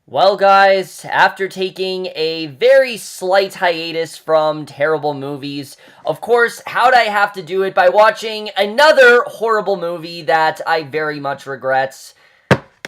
Well, guys, after taking a very slight hiatus from terrible movies, of course, how'd I have to do it? By watching another horrible movie that I very much regret.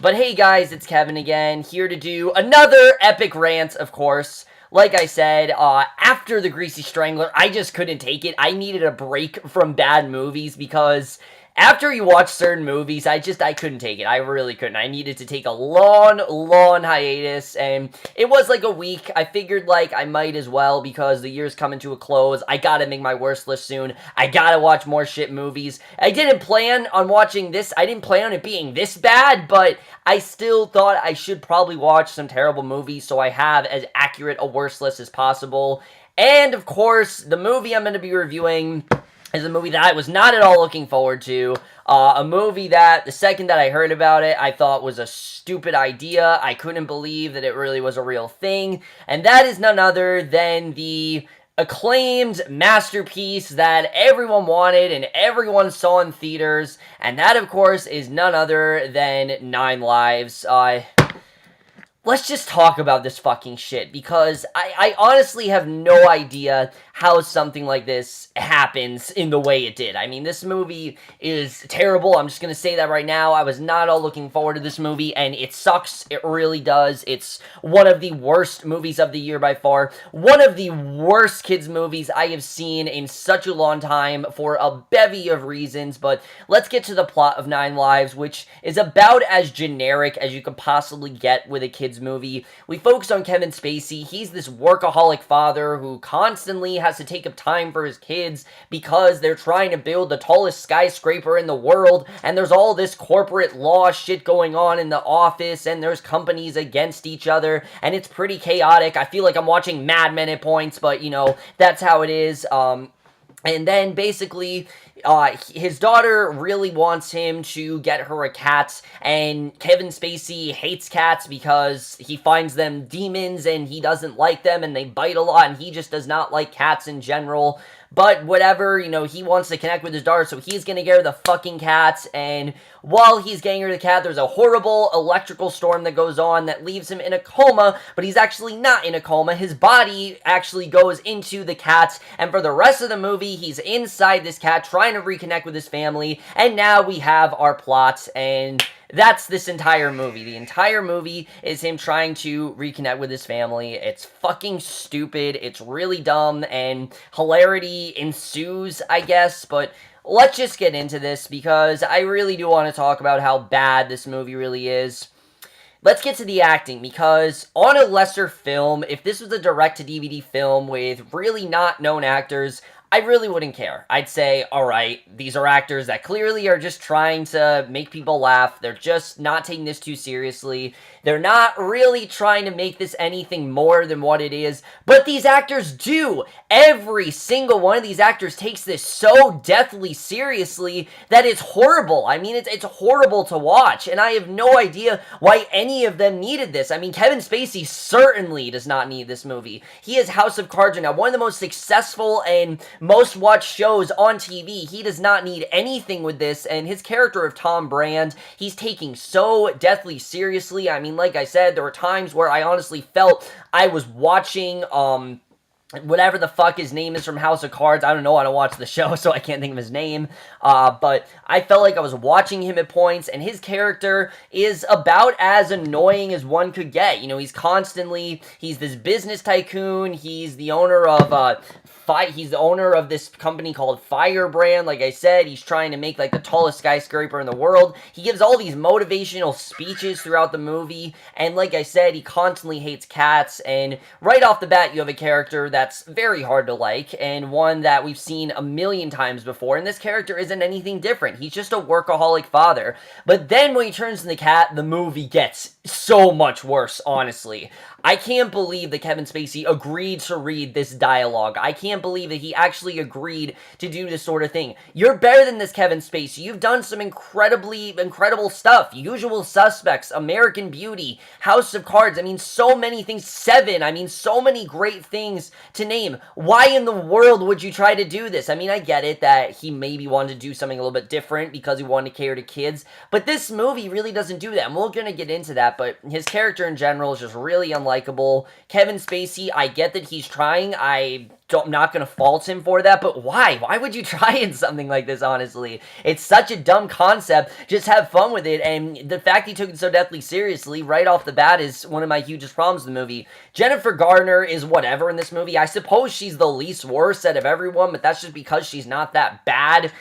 But hey, guys, it's Kevin again, here to do another epic rant, of course. Like I said, after The Greasy Strangler, I just couldn't take it. I needed a break from bad movies because after you watch certain movies, I couldn't take it. I really couldn't. I needed to take a long hiatus, and it was like a week. I figured like I might as well because the year's coming to a close. I gotta make my worst list soon. I gotta watch more shit movies. I didn't plan on watching this. I didn't plan on it being this bad, but I still thought I should probably watch some terrible movies so I have as accurate a worst list as possible. And of course, the movie I'm going to be reviewing is a movie that I was not at all looking forward to. A movie that, the second that I heard about it, I thought was a stupid idea. I couldn't believe that it really was a real thing. And that is none other than the acclaimed masterpiece that everyone wanted and everyone saw in theaters. And that, of course, is none other than Nine Lives. Let's just talk about this fucking shit, because I honestly have no idea how something like this happens in the way it did. I mean, this movie is terrible. I'm just gonna say that right now. I was not all looking forward to this movie, and it sucks. It really does. It's one of the worst movies of the year by far. One of the worst kids' movies I have seen in such a long time for a bevy of reasons, but let's get to the plot of Nine Lives, which is about as generic as you could possibly get with a kids' movie. We focus on Kevin Spacey. He's this workaholic father who constantly has to take up time for his kids because they're trying to build the tallest skyscraper in the world, and there's all this corporate law shit going on in the office, and there's companies against each other, and it's pretty chaotic. I feel like I'm watching Mad Men at points, but, you know, that's how it is. And then basically, his daughter really wants him to get her a cat, and Kevin Spacey hates cats because he finds them demons and he doesn't like them and they bite a lot, and he just does not like cats in general. But whatever, you know, he wants to connect with his daughter, so he's gonna get her the fucking cat, and while he's getting her the cat, there's a horrible electrical storm that goes on that leaves him in a coma, but he's actually not in a coma. His body actually goes into the cat, and for the rest of the movie, he's inside this cat trying to reconnect with his family, and now we have our plot, and that's this entire movie. The entire movie is him trying to reconnect with his family. It's fucking stupid. It's really dumb, and hilarity ensues, I guess, but let's just get into this because I really do want to talk about how bad this movie really is. Let's get to the acting, because on a lesser film, if this was a direct-to-DVD film with really not known actors, I really wouldn't care. I'd say, alright, these are actors that clearly are just trying to make people laugh. They're just not taking this too seriously. They're not really trying to make this anything more than what it is. But these actors do! Every single one of these actors takes this so deathly seriously that it's horrible. I mean, it's horrible to watch. And I have no idea why any of them needed this. I mean, Kevin Spacey certainly does not need this movie. He is House of Cards right now, one of the most successful and most watched shows on TV. He does not need anything with this, and his character of Tom Brand, he's taking so deathly seriously. I mean, like I said, there were times where I honestly felt I was watching, whatever the fuck his name is from House of Cards. I don't know, I don't watch the show, so I can't think of his name, but I felt like I was watching him at points, and his character is about as annoying as one could get. You know, he's this business tycoon, he's the owner of, he's the owner of this company called Firebrand. Like I said, he's trying to make like the tallest skyscraper in the world. He gives all these motivational speeches throughout the movie, and like I said, he constantly hates cats, and right off the bat, you have a character that's very hard to like, and one that we've seen a million times before, and this character isn't anything different. He's just a workaholic father. But then when he turns into the cat, the movie gets so much worse, honestly. I can't believe that Kevin Spacey agreed to read this dialogue. I can't believe that he actually agreed to do this sort of thing. You're better than this, Kevin Spacey. You've done some incredible stuff. Usual Suspects, American Beauty, House of Cards. I mean, so many things. Seven. I mean, so many great things to name. Why in the world would you try to do this? I mean, I get it that he maybe wanted to do something a little bit different because he wanted to cater to kids, but this movie really doesn't do that, and we're gonna get into that, but his character in general is just really unlikable. Kevin Spacey, I get that he's trying. I'm not going to fault him for that, but why? Why would you try in something like this, honestly? It's such a dumb concept. Just have fun with it, and the fact he took it so deathly seriously right off the bat is one of my hugest problems with the movie. Jennifer Garner is whatever in this movie. I suppose she's the least worst out of everyone, but that's just because she's not that bad.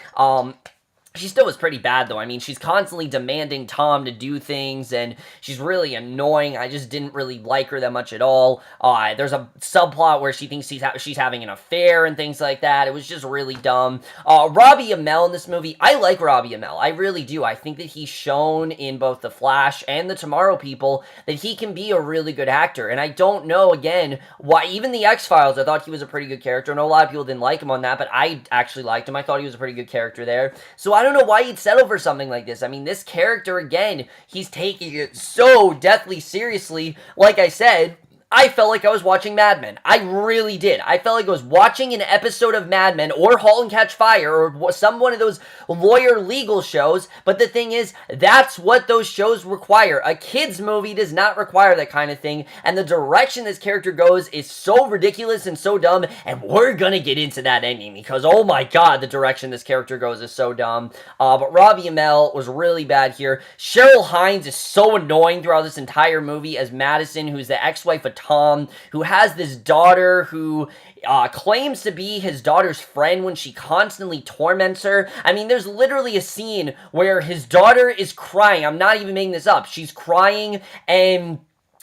She still was pretty bad, though. I mean, she's constantly demanding Tom to do things, and she's really annoying. I just didn't really like her that much at all. There's a subplot where she thinks she's having an affair and things like that. It was just really dumb. Robbie Amell in this movie, I like Robbie Amell. I really do. I think that he's shown in both The Flash and The Tomorrow People that he can be a really good actor, and I don't know, again, why. Even The X-Files, I thought he was a pretty good character. I know a lot of people didn't like him on that, but I actually liked him. I thought he was a pretty good character there. So I don't know why he'd settle for something like this. I mean, this character, again, he's taking it so deathly seriously. Like I said, I felt like I was watching Mad Men. I really did. I felt like I was watching an episode of Mad Men or *Halt and Catch Fire* or one of those lawyer legal shows, but the thing is, that's what those shows require. A kid's movie does not require that kind of thing, and the direction this character goes is so ridiculous and so dumb, and we're gonna get into that ending, because oh my god, the direction this character goes is so dumb. But Robbie Amell was really bad here. Cheryl Hines is so annoying throughout this entire movie as Madison, who's the ex-wife of Tom, who has this daughter who claims to be his daughter's friend when she constantly torments her. I mean, there's literally a scene where his daughter is crying. I'm not even making this up. She's crying, and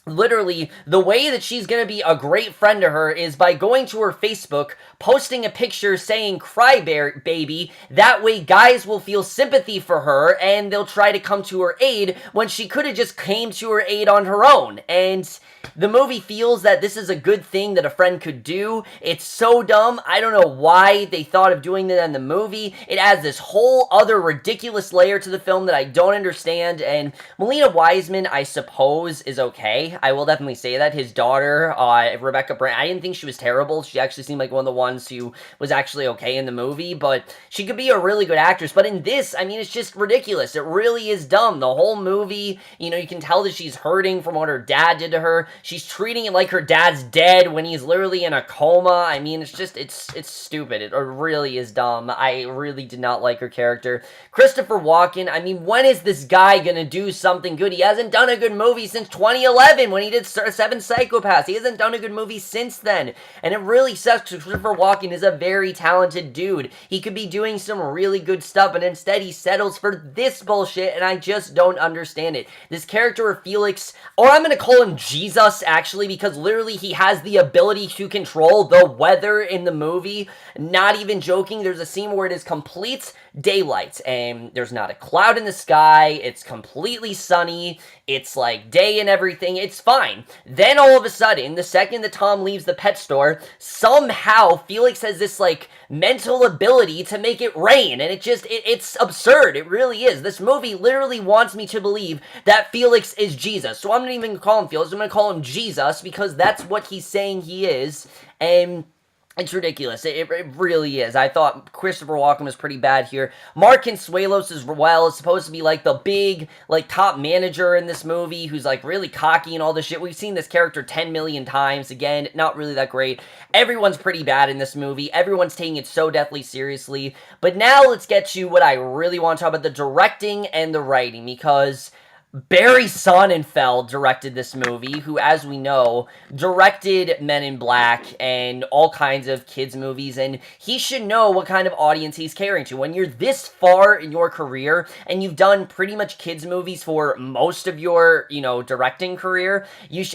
literally, the way that she's gonna be a great friend to her is by going to her Facebook, posting a picture saying "cry baby." That way guys will feel sympathy for her and they'll try to come to her aid when she could have just came to her aid on her own. And the movie feels that this is a good thing that a friend could do. It's so dumb. I don't know why they thought of doing that in the movie. It adds this whole other ridiculous layer to the film that I don't understand. And Malina Weissman, I suppose, is okay. I will definitely say that. His daughter, Rebecca Brand, I didn't think she was terrible. She actually seemed like one of the ones who was actually okay in the movie, but she could be a really good actress. But in this, I mean, it's just ridiculous. It really is dumb. The whole movie, you can tell that she's hurting from what her dad did to her. She's treating it like her dad's dead when he's literally in a coma. I mean, it's stupid. It really is dumb. I really did not like her character. Christopher Walken, I mean, when is this guy gonna do something good? He hasn't done a good movie since 2011 when he did Seven Psychopaths. He hasn't done a good movie since then. And it really sucks. Christopher Walken is a very talented dude. He could be doing some really good stuff, but instead he settles for this bullshit, and I just don't understand it. This character of Felix, or I'm gonna call him Jesus, actually, because literally he has the ability to control the weather in the movie. Not even joking, there's a scene where it is complete daylight, and there's not a cloud in the sky, it's completely sunny, it's like day and everything, it's fine. Then all of a sudden, the second that Tom leaves the pet store, somehow Felix has this like mental ability to make it rain, and it's absurd. It really is. This movie literally wants me to believe that Felix is Jesus. So I'm not even gonna call him Felix, I'm gonna call him Jesus, because that's what he's saying he is, and it's ridiculous. It really is. I thought Christopher Walken was pretty bad here. Mark Consuelos as well is supposed to be like the big, like, top manager in this movie who's like really cocky and all this shit. We've seen this character 10 million times. Again, not really that great. Everyone's pretty bad in this movie. Everyone's taking it so deathly seriously. But now let's get to what I really want to talk about, the directing and the writing, because Barry Sonnenfeld directed this movie, who, as we know, directed Men in Black and all kinds of kids' movies, and he should know what kind of audience he's catering to. When you're this far in your career, and you've done pretty much kids' movies for most of your, directing career,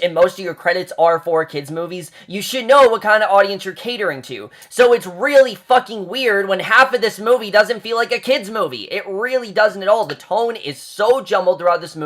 and most of your credits are for kids' movies, you should know what kind of audience you're catering to. So it's really fucking weird when half of this movie doesn't feel like a kids' movie. It really doesn't at all. The tone is so jumbled throughout this movie.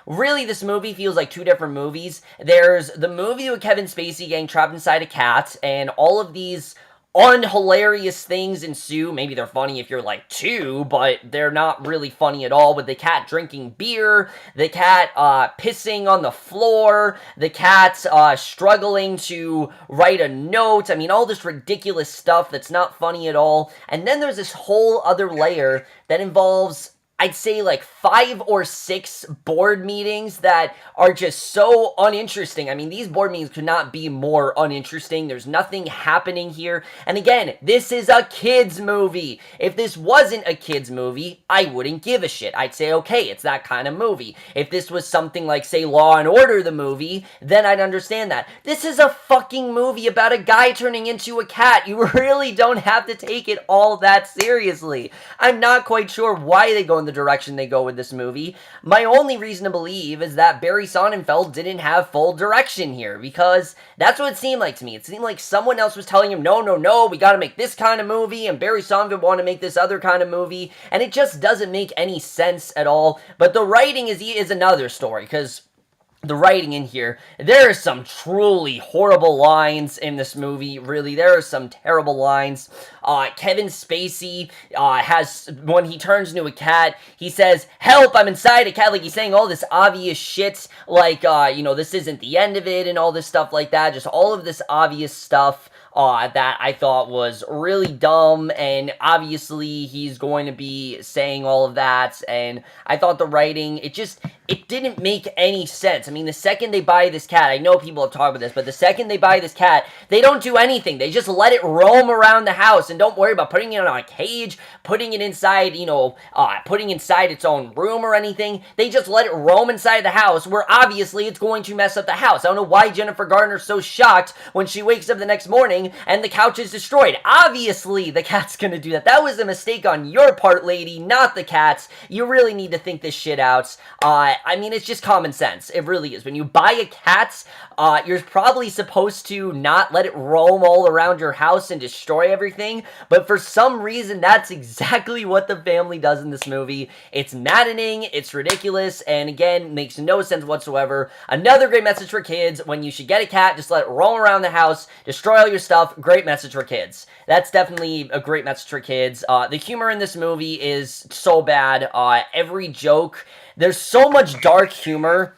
Really, this movie feels like two different movies. There's the movie with Kevin Spacey getting trapped inside a cat, and all of these unhilarious things ensue. Maybe they're funny if you're like 2, but they're not really funny at all. With the cat drinking beer, the cat pissing on the floor, the cat struggling to write a note. I mean, all this ridiculous stuff that's not funny at all. And then there's this whole other layer that involves, I'd say, like 5 or 6 board meetings that are just so uninteresting. I mean, these board meetings could not be more uninteresting. There's nothing happening here. And again, this is a kid's movie. If this wasn't a kid's movie, I wouldn't give a shit. I'd say, okay, it's that kind of movie. If this was something like, say, Law and Order the movie, then I'd understand that. This is a fucking movie about a guy turning into a cat. You really don't have to take it all that seriously. I'm not quite sure why they go in the direction they go with this movie. My only reason to believe is that Barry Sonnenfeld didn't have full direction here, because that's what it seemed like to me. It seemed like someone else was telling him, no, we gotta make this kind of movie, and Barry Sonnenfeld wanted to make this other kind of movie, and it just doesn't make any sense at all. But the writing is another story, because the writing in here, there are some truly horrible lines in this movie. Really, there are some terrible lines. Kevin Spacey has, when he turns into a cat, he says, "Help, I'm inside a cat." Like, he's saying all this obvious shit, like, this isn't the end of it, and all this stuff like that. Just all of this obvious stuff that I thought was really dumb, and obviously he's going to be saying all of that, and I thought the writing, it didn't make any sense. I mean, the second they buy this cat, I know people have talked about this, but the second they buy this cat, they don't do anything. They just let it roam around the house, and don't worry about putting it on a cage, putting it inside, putting inside its own room or anything. They just let it roam inside the house, where obviously it's going to mess up the house. I don't know why Jennifer Garner's so shocked when she wakes up the next morning and the couch is destroyed. Obviously, the cat's gonna do that. That was a mistake on your part, lady, not the cat's. You really need to think this shit out. I mean, it's just common sense. It really is. When you buy a cat, you're probably supposed to not let it roam all around your house and destroy everything, but for some reason, that's exactly what the family does in this movie. It's maddening, it's ridiculous, and again, makes no sense whatsoever. Another great message for kids: when you should get a cat, just let it roam around the house, destroy all your stuff. Great message for kids. That's definitely a great message for kids. The humor in this movie is so bad. Every joke, there's so much dark humor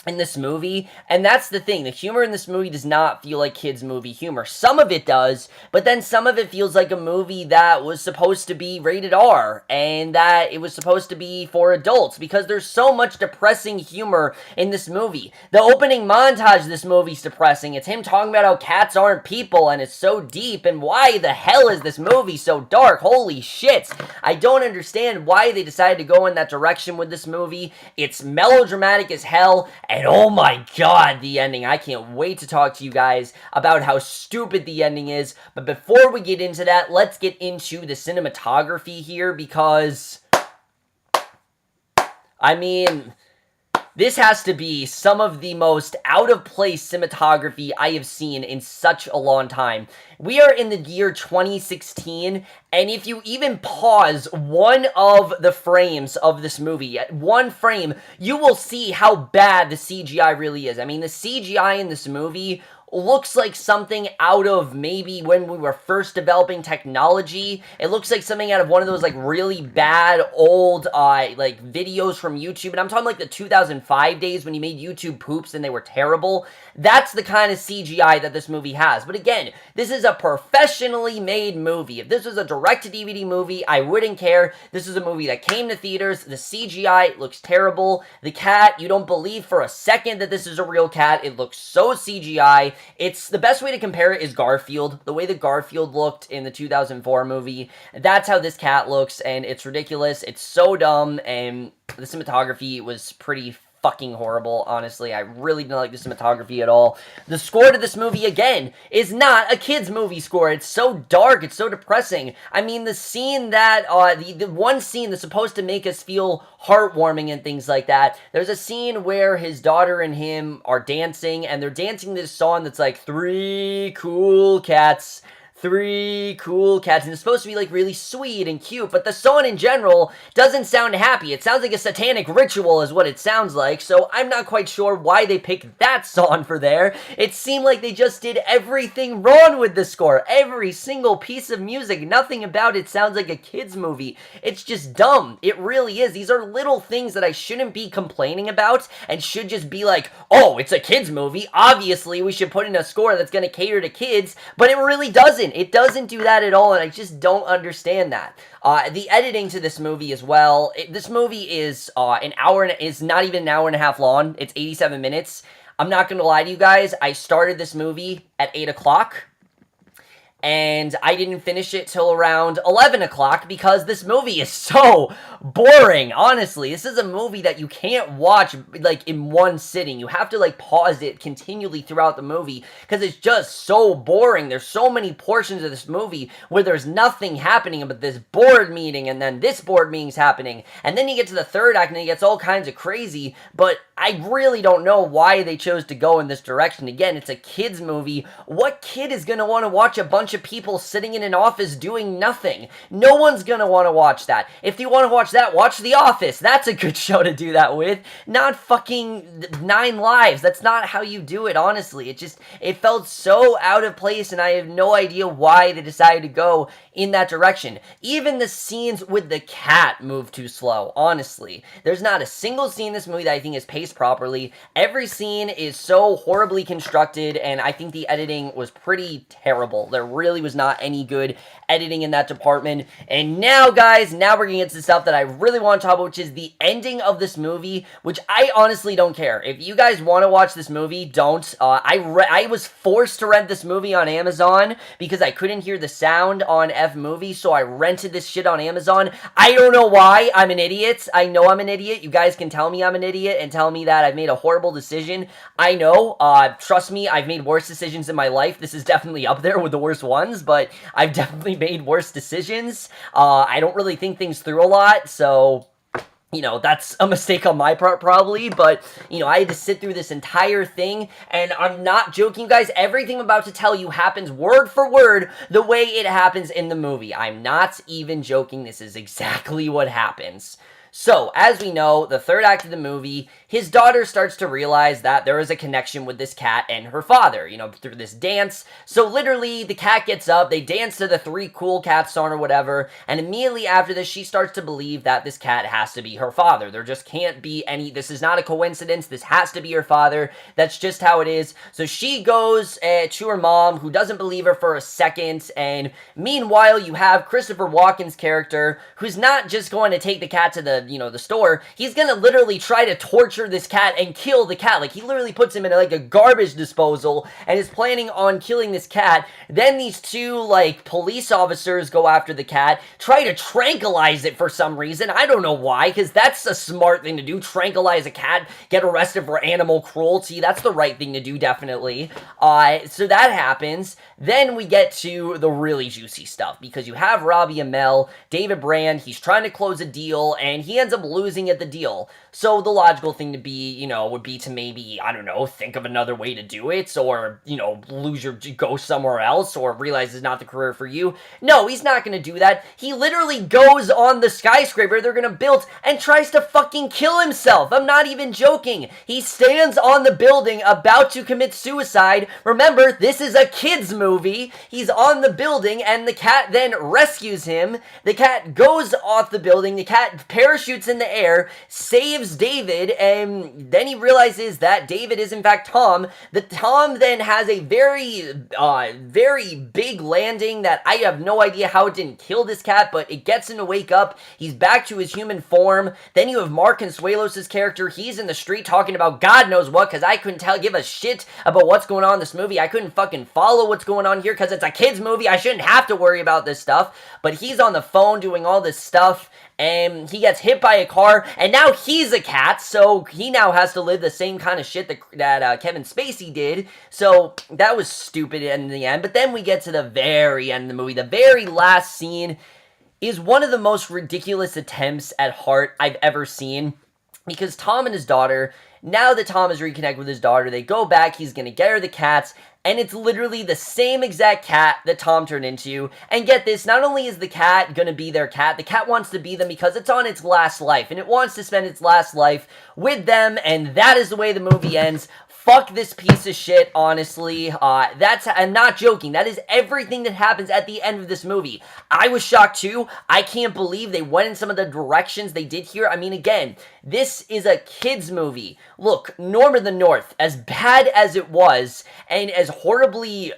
in this movie, and that's the thing. The humor in this movie does not feel like kids' movie humor. Some of it does, but then some of it feels like a movie that was supposed to be rated R, and that it was supposed to be for adults, because there's so much depressing humor in this movie. The opening montage of this movie's depressing. It's him talking about how cats aren't people, and it's so deep, and why the hell is this movie so dark? Holy shit. I don't understand why they decided to go in that direction with this movie. It's melodramatic as hell, and oh my god, the ending. I can't wait to talk to you guys about how stupid the ending is. But before we get into that, let's get into the cinematography here, because, I mean, this has to be some of the most out-of-place cinematography I have seen in such a long time. We are in the year 2016, and if you even pause one of the frames of this movie, at one frame, you will see how bad the CGI really is. I mean, the CGI in this movie looks like something out of maybe when we were first developing technology. It looks like something out of one of those, like, really bad old, videos from YouTube. And I'm talking like the 2005 days when you made YouTube poops and they were terrible. That's the kind of CGI that this movie has. But again, this is a professionally made movie. If this was a direct-to-DVD movie, I wouldn't care. This is a movie that came to theaters. The CGI looks terrible. The cat, you don't believe for a second that this is a real cat. It looks so CGI. It's the best way to compare it is Garfield. The way that Garfield looked in the 2004 movie, that's how this cat looks, and it's ridiculous. It's so dumb, and the cinematography was pretty fucking horrible, honestly. I really didn't like the cinematography at all. The score to this movie, again, is not a kid's movie score. It's so dark, it's so depressing. I mean, the scene that, the one scene that's supposed to make us feel heartwarming and things like that, there's a scene where his daughter and him are dancing, and they're dancing this song that's like, 3 cool cats, 3 cool cats, and it's supposed to be like really sweet and cute, but the song in general doesn't sound happy. It sounds like a satanic ritual is what it sounds like, so I'm not quite sure why they picked that song for there. It seemed like they just did everything wrong with the score. Every single piece of music, nothing about it sounds like a kid's movie. It's just dumb. It really is. These are little things that I shouldn't be complaining about and should just be like, oh, it's a kid's movie. Obviously, we should put in a score that's going to cater to kids, but it really doesn't. It doesn't do that at all, and I just don't understand that. The editing to this movie as well. This movie is is not even an hour and a half long. It's 87 minutes. I'm not going to lie to you guys. I started this movie at 8 o'clock. And I didn't finish it till around 11 o'clock because this movie is so boring, honestly. This is a movie that you can't watch, like, in one sitting. You have to, like, pause it continually throughout the movie because it's just so boring. There's so many portions of this movie where there's nothing happening but this board meeting, and then this board meeting's happening. And then you get to the third act, and it gets all kinds of crazy, but I really don't know why they chose to go in this direction. Again, it's a kid's movie. What kid is going to want to watch a bunch of people sitting in an office doing nothing? No one's going to want to watch that. If you want to watch that, watch The Office. That's a good show to do that with. Not fucking 9 Lives. That's not how you do it, honestly. It felt so out of place, and I have no idea why they decided to go in that direction. Even the scenes with the cat move too slow, honestly. There's not a single scene in this movie that I think is paced properly. Every scene is so horribly constructed, and I think the editing was pretty terrible. There really was not any good editing in that department. And now, guys, now we're gonna get to the stuff that I really want to talk about, which is the ending of this movie, which I honestly don't care. If you guys want to watch this movie, don't. I was forced to rent this movie on Amazon because I couldn't hear the sound on F Movie, so I rented this shit on Amazon. I don't know why. I'm an idiot. I know I'm an idiot. You guys can tell me I'm an idiot and tell me that I've made a horrible decision. I know. Trust me, I've made worse decisions in my life. This is definitely up there with the worst ones, but I've definitely made worse decisions. I don't really think things through a lot, so you know, that's a mistake on my part probably, but, you know, I had to sit through this entire thing, and I'm not joking, guys. Everything I'm about to tell you happens word for word the way it happens in the movie. I'm not even joking. This is exactly what happens. So, as we know, the third act of the movie, his daughter starts to realize that there is a connection with this cat and her father, you know, through this dance. So, literally, the cat gets up, they dance to the 3 Cool Cats song or whatever, and immediately after this, she starts to believe that this cat has to be her father. There just can't be any, this is not a coincidence, this has to be her father, that's just how it is. So, she goes to her mom, who doesn't believe her for a second, and meanwhile, you have Christopher Walken's character, who's not just going to take the cat to the store. He's gonna literally try to torture this cat and kill the cat. Like, he literally puts him in like a garbage disposal and is planning on killing this cat. Then these 2 like police officers go after the cat, try to tranquilize it for some reason. I don't know why, because that's a smart thing to do. Tranquilize a cat, get arrested for animal cruelty. That's the right thing to do, definitely. So that happens. Then we get to the really juicy stuff, because you have Robbie Amell, David Brand, he's trying to close a deal, and he ends up losing at the deal. So the logical thing to be, you know, would be to maybe, I don't know, think of another way to do it, or, you know, go somewhere else, or realize it's not the career for you. No, he's not gonna do that. He literally goes on the skyscraper they're gonna build and tries to fucking kill himself. I'm not even joking. He stands on the building about to commit suicide. Remember, this is a kid's movie. He's on the building, and the cat then rescues him. The cat goes off the building. The cat parachutes in the air, saves David, and then he realizes that David is in fact Tom. The Tom then has a very big landing that I have no idea how it didn't kill this cat, but it gets him to wake up. He's back to his human form. Then you have Mark Consuelos' character. He's in the street talking about God knows what, because I couldn't give a shit about what's going on in this movie. I couldn't fucking follow what's going on here, because it's a kid's movie. I shouldn't have to worry about this stuff, but he's on the phone doing all this stuff, and he gets hit by a car, and now he's a cat, so he now has to live the same kind of shit that Kevin Spacey did, so that was stupid in the end. But then we get to the very end of the movie. The very last scene is one of the most ridiculous attempts at heart I've ever seen. because Tom and his daughter, now that Tom has reconnected with his daughter, they go back, he's gonna get her the cats, and it's literally the same exact cat that Tom turned into. And get this, not only is the cat gonna be their cat, the cat wants to be them because it's on its last life, and it wants to spend its last life with them, and that is the way the movie ends. Fuck this piece of shit, honestly. I'm not joking. That is everything that happens at the end of this movie. I was shocked too. I can't believe they went in some of the directions they did here. I mean, again, this is a kid's movie. Look, Norm of the North, as bad as it was, and as horribly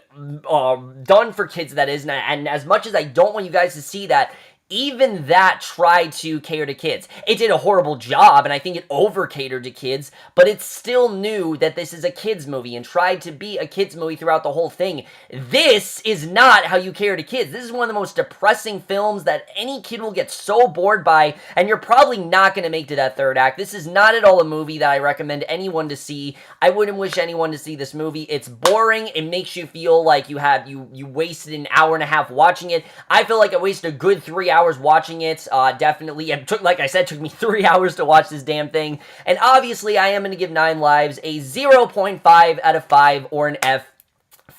done for kids that is, and as much as I don't want you guys to see that, even that tried to cater to kids. It did a horrible job, and I think it over-catered to kids, but it still knew that this is a kids movie and tried to be a kids movie throughout the whole thing. This is not how you cater to kids. This is one of the most depressing films that any kid will get so bored by, and you're probably not going to make it to that third act. This is not at all a movie that I recommend anyone to see. I wouldn't wish anyone to see this movie. It's boring. It makes you feel like you wasted an hour and a half watching it. I feel like I wasted a good 3 hours watching it. Definitely. It took, like I said, took me 3 hours to watch this damn thing. And obviously, I am going to give 9 Lives a 0.5 out of 5 or an F.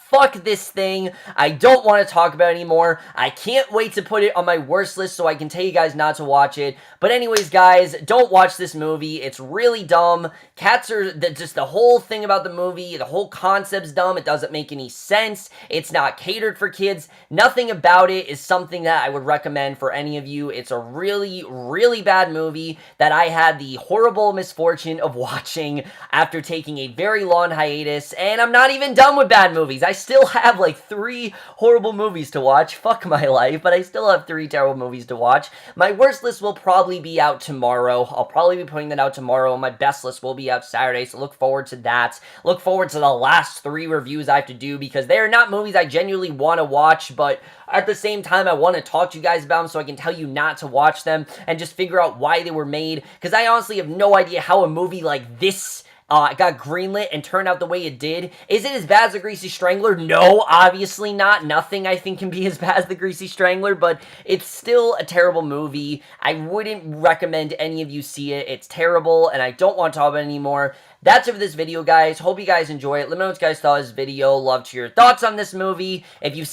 Fuck this thing. I don't want to talk about it anymore. I can't wait to put it on my worst list so I can tell you guys not to watch it. But anyways, guys, don't watch this movie. It's really dumb. Cats are just the whole thing about the movie. The whole concept's dumb. It doesn't make any sense. It's not catered for kids. Nothing about it is something that I would recommend for any of you. It's a really, really bad movie that I had the horrible misfortune of watching after taking a very long hiatus. And I'm not even done with bad movies. I still have like 3 horrible movies to watch. Fuck my life, but I still have 3 terrible movies to watch. My worst list will probably be out tomorrow. I'll probably be putting that out tomorrow. My best list will be out Saturday, so look forward to that. Look forward to the last 3 reviews I have to do, because they are not movies I genuinely want to watch, but at the same time, I want to talk to you guys about them so I can tell you not to watch them and just figure out why they were made, because I honestly have no idea how a movie like this got greenlit and turned out the way it did. Is it as bad as The Greasy Strangler? No, obviously not. Nothing, I think, can be as bad as The Greasy Strangler, but it's still a terrible movie. I wouldn't recommend any of you see it. It's terrible, and I don't want to talk about it anymore. That's it for this video, guys. Hope you guys enjoy it. Let me know what you guys thought of this video. Love to hear your thoughts on this movie. If you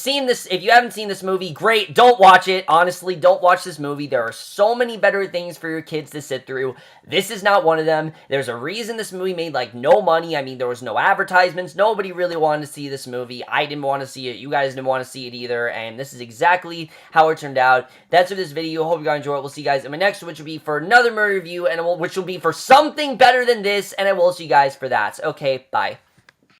haven't seen this movie, great. Don't watch it. Honestly, don't watch this movie. There are so many better things for your kids to sit through. This is not one of them. There's a reason this movie made, like, no money. I mean, there was no advertisements. Nobody really wanted to see this movie. I didn't want to see it. You guys didn't want to see it either. And this is exactly how it turned out. That's it for this video. Hope you guys enjoy it. We'll see you guys in my next one, which will be for another movie review, and which will be for something better than this, and I will see you guys for that. Okay, bye.